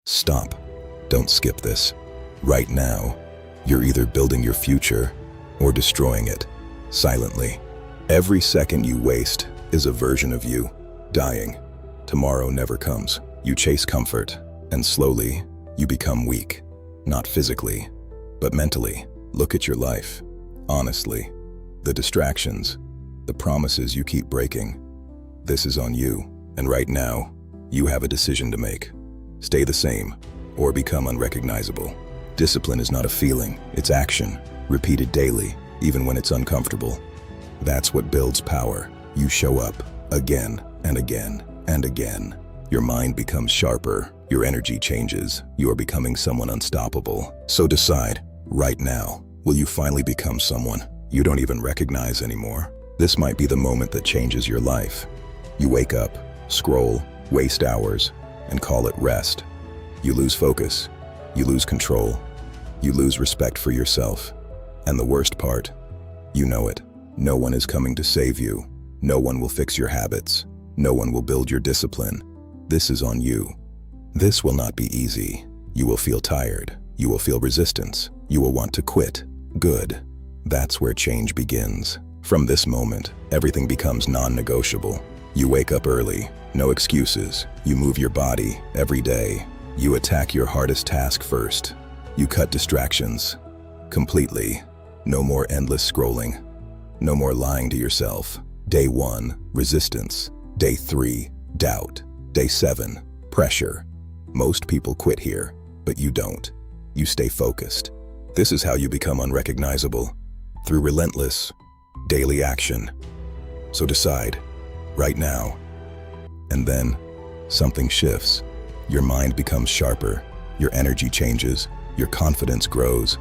Stop. Don't skip this. Right now, you're either building your future or destroying it, silently. Every second you waste is a version of you dying. Tomorrow never comes. You chase comfort, and slowly, you become weak. Not physically, but mentally. Look at your life. Honestly. The distractions, the promises you keep breaking. This is on you, and right now, you have a decision to make. Stay the same, or become unrecognizable. Discipline is not a feeling, it's action, repeated daily, even when it's uncomfortable. That's what builds power. You show up, again and again and again. Your mind becomes sharper, your energy changes, you are becoming someone unstoppable. So decide, right now, will you finally become someone you don't even recognize anymore? This might be the moment that changes your life. You wake up, scroll, waste hours, and call it rest. You lose focus, you lose control, you lose respect for yourself. And the worst part, you know it. No one is coming to save you. No one will fix your habits. No one will build your discipline. This is on you. This will not be easy. You will feel tired. You will feel resistance. You will want to quit. Good. That's where change begins. From this moment, everything becomes non-negotiable. You wake up early. No excuses. You move your body every day. You attack your hardest task first. You cut distractions completely. No more endless scrolling. No more lying to yourself. Day 1, resistance. Day 3, doubt. Day 7, pressure. Most people quit here, but you don't. You stay focused. This is how you become unrecognizable, through relentless, daily action. So decide, right now. And then, something shifts. Your mind becomes sharper, your energy changes, your confidence grows.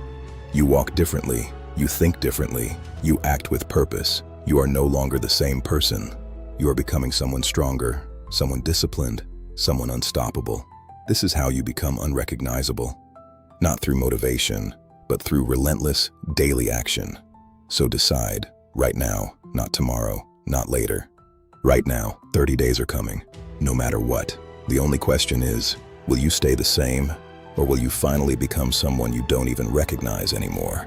You walk differently, you think differently, you act with purpose. You are no longer the same person. You are becoming someone stronger, someone disciplined, someone unstoppable. This is how you become unrecognizable. Not through motivation, but through relentless, daily action. So decide, right now, not tomorrow, not later. Right now, 30 days are coming, no matter what. The only question is, will you stay the same, or will you finally become someone you don't even recognize anymore?